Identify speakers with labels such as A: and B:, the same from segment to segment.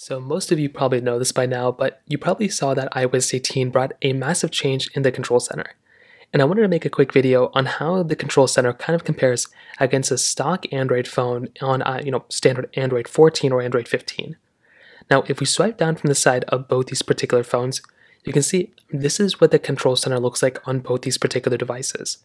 A: So most of you probably know this by now, but you probably saw that iOS 18 brought a massive change in the control center. And I wanted to make a quick video on how the control center kind of compares against a stock Android phone on standard Android 14 or Android 15. Now, if we swipe down from the side of both these particular phones, you can see this is what the control center looks like on both these particular devices.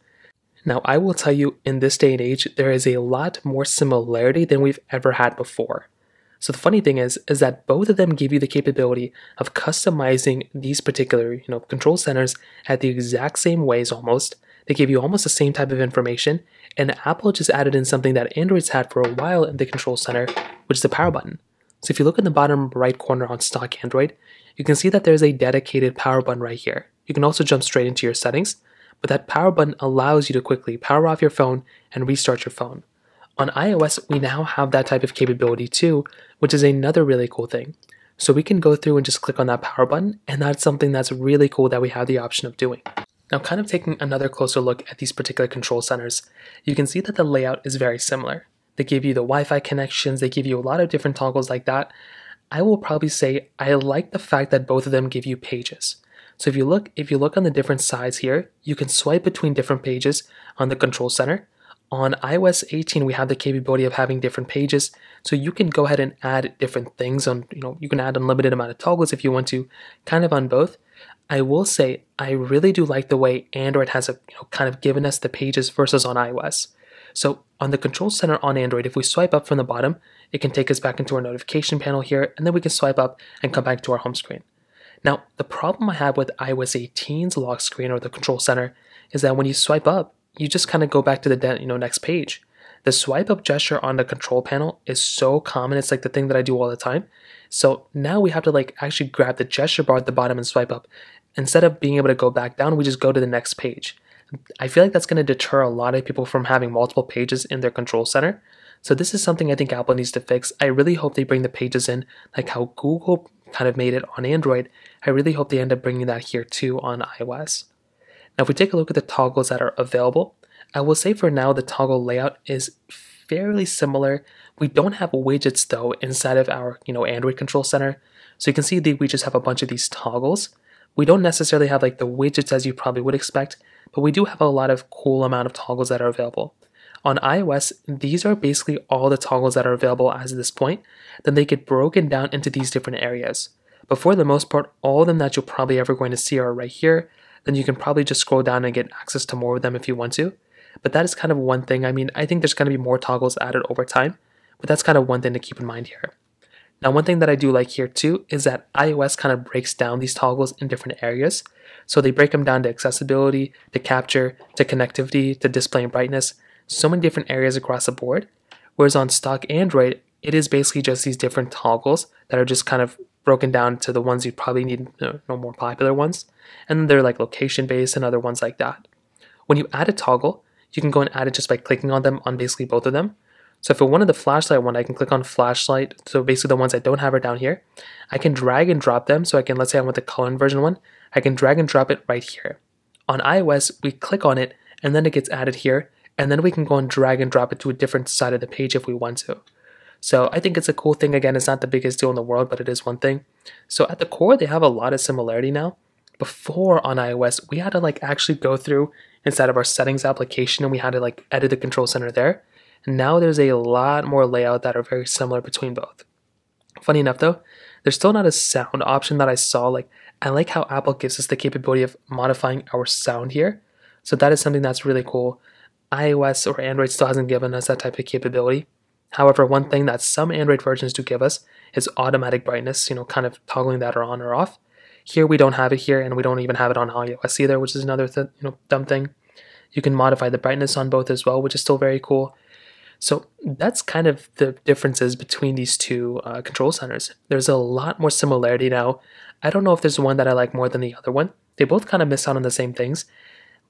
A: Now, I will tell you, in this day and age, there is a lot more similarity than we've ever had before. So the funny thing is that both of them give you the capability of customizing these particular, control centers at the exact same ways almost. They give you almost the same type of information, and Apple just added in something that Android's had for a while in the control center, which is the power button. So if you look in the bottom right corner on stock Android, you can see that there's a dedicated power button right here. You can also jump straight into your settings, but that power button allows you to quickly power off your phone and restart your phone. On iOS, we now have that type of capability too, which is another really cool thing. So we can go through and just click on that power button, and that's something that's really cool that we have the option of doing. Now, kind of taking another closer look at these particular control centers, you can see that the layout is very similar. They give you the Wi-Fi connections, they give you a lot of different toggles like that. I will probably say I like the fact that both of them give you pages. So if you look on the different sides here, you can swipe between different pages on the control center. On iOS 18, we have the capability of having different pages, so you can go ahead and add different things on, you can add unlimited amount of toggles if you want to, kind of on both. I will say, I really do like the way Android has kind of given us the pages versus on iOS. So on the control center on Android, if we swipe up from the bottom, it can take us back into our notification panel here, and then we can swipe up and come back to our home screen. Now, the problem I have with iOS 18's lock screen or the control center is that when you swipe up, you just kind of go back to the next page. The swipe up gesture on the control panel is so common. It's like the thing that I do all the time. So now we have to actually grab the gesture bar at the bottom and swipe up. Instead of being able to go back down, we just go to the next page. I feel like that's going to deter a lot of people from having multiple pages in their control center. So this is something I think Apple needs to fix. I really hope they bring the pages in like how Google kind of made it on Android. I really hope they end up bringing that here too on iOS. Now, if we take a look at the toggles that are available, I will say for now the toggle layout is fairly similar. We don't have widgets though inside of our Android control center. So you can see we just have a bunch of these toggles. We don't necessarily have the widgets as you probably would expect, but we do have a lot of cool amount of toggles that are available. On iOS, these are basically all the toggles that are available as of this point. Then they get broken down into these different areas. But for the most part, all of them that you're probably ever going to see are right here. Then you can probably just scroll down and get access to more of them if you want to. But that is kind of one thing. I mean, I think there's going to be more toggles added over time, but that's kind of one thing to keep in mind here. Now, one thing that I do like here too is that iOS kind of breaks down these toggles in different areas. So they break them down to accessibility, to capture, to connectivity, to display and brightness, so many different areas across the board. Whereas on stock Android, it is basically just these different toggles that are just kind of broken down to the ones you probably need, more popular ones. And then they're location based and other ones like that. When you add a toggle, you can go and add it just by clicking on them on basically both of them. So for one of the flashlight one, I can click on flashlight. So basically the ones I don't have are down here. I can drag and drop them. So I can, let's say I want the color inversion one. I can drag and drop it right here. On iOS, we click on it and then it gets added here. And then we can go and drag and drop it to a different side of the page if we want to. So I think it's a cool thing. Again, it's not the biggest deal in the world, but it is one thing. So at the core, they have a lot of similarity now. Before on iOS, we had to actually go through inside of our settings application and we had to edit the control center there. And now there's a lot more layout that are very similar between both. Funny enough though, there's still not a sound option that I saw. I like how Apple gives us the capability of modifying our sound here. So that is something that's really cool. iOS or Android still hasn't given us that type of capability. However, one thing that some Android versions do give us is automatic brightness, kind of toggling that on or off. Here we don't have it here, and we don't even have it on iOS either, which is another dumb thing. You can modify the brightness on both as well, which is still very cool. So that's kind of the differences between these two control centers. There's a lot more similarity now. I don't know if there's one that I like more than the other one. They both kind of miss out on the same things,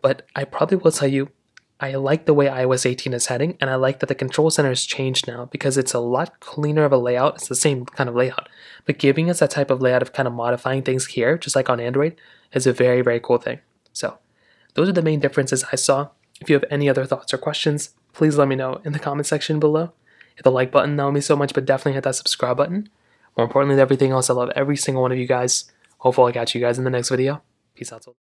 A: but I probably will tell you I like the way iOS 18 is heading, and I like that the control center has changed now because it's a lot cleaner of a layout. It's the same kind of layout, but giving us that type of layout of kind of modifying things here, just like on Android, is a very, very cool thing. So those are the main differences I saw. If you have any other thoughts or questions, please let me know in the comment section below. Hit the like button, that would mean so much, but definitely hit that subscribe button. More importantly than everything else, I love every single one of you guys. Hopefully I'll catch you guys in the next video. Peace out.